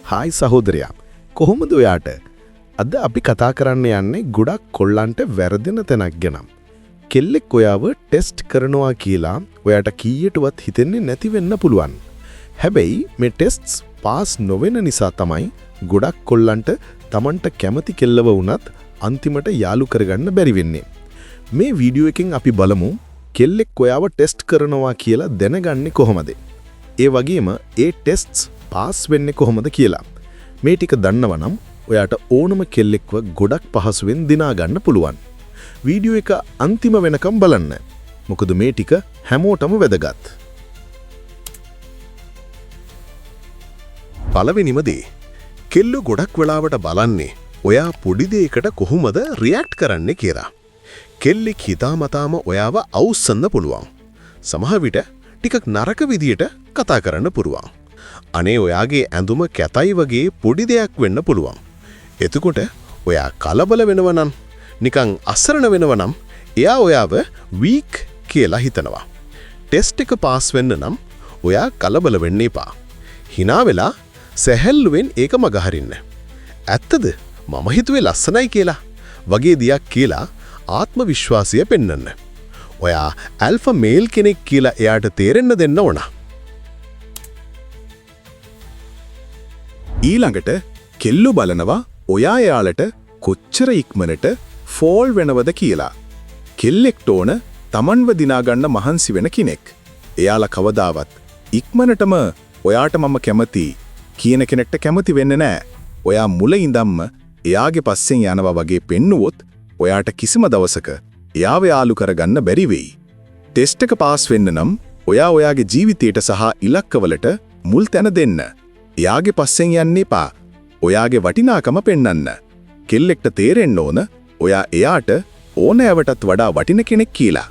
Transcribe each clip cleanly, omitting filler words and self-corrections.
Hi සහෝදරයා කොහොමද ඔයාට අද අපි කතා කරන්න යන්නේ ගොඩක් කොල්ලන්ට වැරදෙන තැනක් ගැන. කෙල්ලෙක් ඔයාව ටෙස්ට් කරනවා කියලා ඔයාට කීයටවත් හිතෙන්නේ නැති වෙන්න පුළුවන්. හැබැයි මේ ටෙස්ට්ස් පාස් නොවෙන නිසා තමයි ගොඩක් කොල්ලන්ට Tamanට කැමති කෙල්ලව වුණත් අන්තිමට යාළු කරගන්න බැරි වෙන්නේ. මේ වීඩියෝ එකෙන් අපි බලමු කෙල්ලෙක් ඔයාව ටෙස්ට් කරනවා කියලා දැනගන්නේ කොහොමද? ඒ වගේම ඒ ටෙස්ට්ස් පාස් වෙන්නේ කොහොමද කියලා. මේ ටික දන්නවනම් ඔයාට ඕනම කෙල්ලෙක්ව ගොඩක් පහසුවෙන් දිනා ගන්න පුළුවන්. වීඩියෝ එක අන්තිම වෙනකම් බලන්න. මොකද මේ ටික හැමෝටම වැදගත්. පළවෙනිම දේ කෙල්ලෝ ගොඩක් වෙලාවට බලන්නේ ඔයා පොඩි දෙයකට කොහොමද රියැක්ට් කරන්නේ කියලා. කෙල්ලෙක් හිතාමතාම ඔයාව අවුස්සන්න පුළුවන්. සමහර විට ටිකක් නරක විදියට කතා කරන්න පුළුවන්. අනේ ඔයාගේ ඇඳුම කැතයි වගේ පොඩි දෙයක් වෙන්න පුළුවන්. එතකොට ඔයා කලබල වෙනව නම් නිකන් අසරණ වෙනව නම් එයා ඔයාව වීක් කියලා හිතනවා. ටෙස්ට් එක පාස් වෙන්න නම් ඔයා කලබල වෙන්න එපා. hina වෙලා සැහැල්ලුවෙන් ඒක මගහරින්න. ඇත්තද මම හිතුවේ ලස්සනයි කියලා වගේ දියක් කියලා ආත්ම විශ්වාසය පෙන්වන්න. ඔයා ඇල්ෆා මේල් කෙනෙක් කියලා එයාට තේරෙන්න දෙන්න ඕන. ඊළඟට කෙල්ලෝ බලනවා ඔයා එයාලට කොච්චර ඉක්මනට ෆෝල් වෙනවද කියලා. කෙල්ලෙක්ට ඕන Tamanව දිනා ගන්න මහන්සි වෙන කෙනෙක්. එයාලා කවදාවත් ඉක්මනටම ඔයාට මම කැමති කියන කෙනෙක්ට කැමති වෙන්නේ නැහැ. ඔයා මුල ඉඳන්ම එයාගේ පස්සෙන් යනවා වගේ පෙන්නුවොත් ඔයාට කිසිම දවසක එයාව යාළු කරගන්න බැරි වෙයි. ටෙස්ට් එක පාස් වෙන්න නම් ඔයා ඔයාගේ ජීවිතයට සහ ඉලක්කවලට මුල් තැන දෙන්න. එයාගේ පස්සෙන් යන්න එපා. ඔයාගේ වටිනාකම පෙන්වන්න. කෙල්ලෙක්ට තේරෙන්න ඕන ඔයා එයාට ඕනෑවටත් වඩා වටින කෙනෙක් කියලා.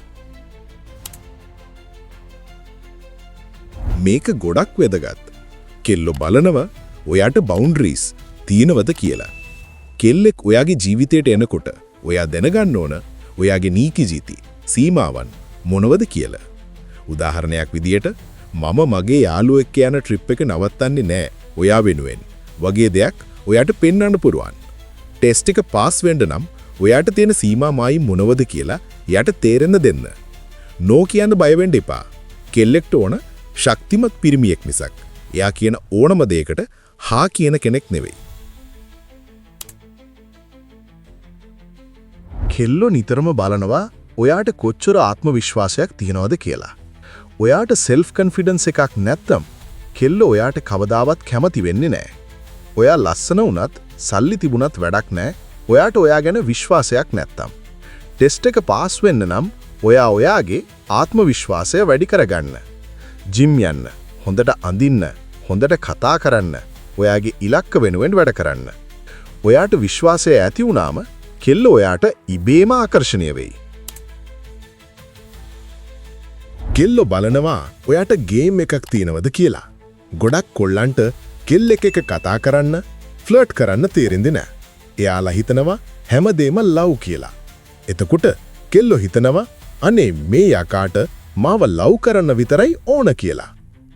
මේක ගොඩක් වැදගත්. කෙල්ලෝ බලනවා ඔයාට බවුන්ඩරිස් තියෙනවද කියලා. කෙල්ලෙක් ඔයාගේ ජීවිතයට එනකොට ඔයා දැනගන්න ඕන ඔයාගේ නීති සීමාවන් මොනවද කියලා. උදාහරණයක් විදියට මම මගේ යාළුවෙක් යන ට්‍රිප් එක නවත්තන්නේ නැහැ ඔයා වෙනුවෙන් වගේ දෙයක් ඔයාට පෙන්වන්න පුරුවන්. ටෙස්ට් එක පාස් වෙන්න නම් ඔයාට තියෙන සීමාමයි මොනවද කියලා එයාට තේරෙන්න දෙන්න. නෝ කියන්න බය වෙන්න එපා. කෙල්ලෙක්ට ඕන ශක්තිමත් පිරිමියෙක් මිසක් එයා කියන ඕනම දෙයකට හා කියන කෙනෙක් නෙවෙයි. කෙල්ලෝ නිතරම බලනවා ඔයාට කොච්චර ආත්ම විශ්වාසයක් තියනවද කියලා. ඔයාට සෙල්ෆ් කන්ෆිඩන්ස් එකක් නැත්තම් කෙල්ලෝ ඔයාට කවදාවත් කැමති වෙන්නේ නැහැ. ඔයා ලස්සන වුණත් සල්ලි තිබුණත් වැඩක් නැහැ. ඔයාට ඔයා ගැන විශ්වාසයක් නැත්තම්. ටෙස්ට් එක පාස් වෙන්න නම් ඔයා ඔයාගේ ආත්ම විශ්වාසය වැඩි කරගන්න. ජිම් යන්න, හොඳට අඳින්න, හොඳට කතා කරන්න, ඔයාගේ ඉලක්ක වෙනුවෙන් වැඩ කරන්න. ඔයාට විශ්වාසය ඇති වුණාම කෙල්ලෝ ඔයාට ඉබේම ආකර්ෂණය වෙයි. කෙල්ලෝ බලනවා ඔයාට ගේම් එකක් තියෙනවද කියලා. ගොඩක් කොල්ලන්ට කෙල්ලෙක් එක කතා කරන්න, ෆ්ලර්ට් කරන්න තේරෙන්නේ නැහැ. එයාලා හිතනවා හැමදේම ලව් කියලා. එතකොට කෙල්ලෝ හිතනවා අනේ මේ යකාට මාව ලව් කරන්න විතරයි ඕන කියලා.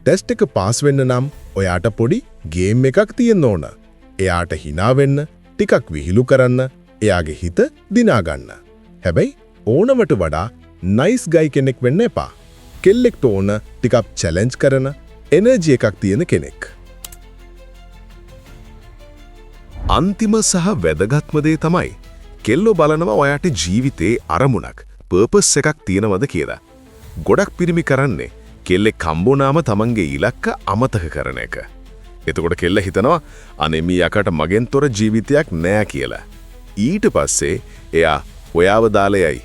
ටෙස්ට් එක පාස් වෙන්න නම් ඔයාට පොඩි ගේම් එකක් තියෙන්න ඕන. එයාට hina වෙන්න, ටිකක් විහිළු කරන්න, එයාගේ හිත දිනා ගන්න. හැබැයි ඕනවට වඩා නයිස් ගයි කෙනෙක් වෙන්න එපා. කෙල්ලෙක්ට ඕන ටිකක් චැලෙන්ජ් කරන, එනර්ජි එකක් තියෙන කෙනෙක්. අන්තිම සහ වැදගත්ම දේ තමයි කෙල්ලෝ බලනවා ඔයාට ජීවිතේ අරමුණක්, පර්පස් එකක් තියෙනවද කියලා. ගොඩක් පිරිමි කරන්නේ කෙල්ලෙක් හම්බුනාම තමන්ගේ ඉලක්ක අමතක කරන එක. එතකොට කෙල්ල හිතනවා අනේ මේ යකට මගෙන් තොර ජීවිතයක් නෑ කියලා. ඊට පස්සේ එයා ඔයාව දාලා යයි.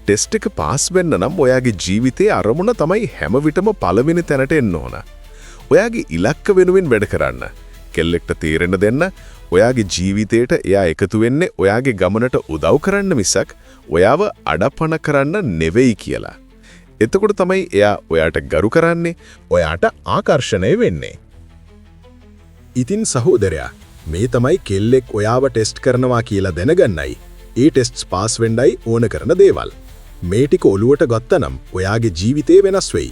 ටෙස්ට් එක පාස් වෙන්න නම් ඔයාගේ ජීවිතයේ අරමුණ තමයි හැම විටම පළවෙනි තැනට එන්න ඕන. ඔයාගේ ඉලක්ක වෙනුවෙන් වැඩ කරන්න. කෙල්ලෙක්ට තීරණ දෙන්න ඔයාගේ ජීවිතයට එයා එකතු වෙන්නේ ඔයාගේ ගමනට උදව් කරන්න මිසක් ඔයාව අඩපණ කරන්න නෙවෙයි කියලා. එතකොට තමයි එයා ඔයාට ගරු කරන්නේ, ඔයාට ආකර්ෂණය වෙන්නේ. ඉතින් සහෝදරයා මේ තමයි කෙල්ලෙක් ඔයාව ටෙස්ට් කරනවා කියලා දැනගන්නයි ඒ ටෙස්ට්ස් පාස් වෙන්නයි ඕන කරන දේවල්. මේ ටික ඔලුවට ගත්තනම් ඔයාගේ ජීවිතේ වෙනස් වෙයි.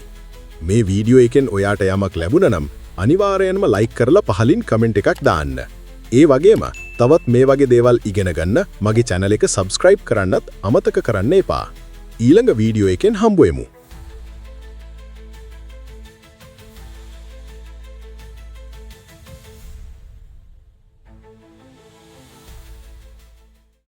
මේ වීඩියෝ එකෙන් ඔයාට යමක් ලැබුණා නම් අනිවාර්යයෙන්ම ලයික් කරලා පහලින් කමෙන්ට් එකක් දාන්න. ඒ වගේම තවත් මේ වගේ දේවල් ඉගෙන ගන්න මගේ channel එක subscribe කරන්නත් අමතක කරන්න එපා. ඊළඟ වීඩියෝ එකෙන් හම්බ වෙමු.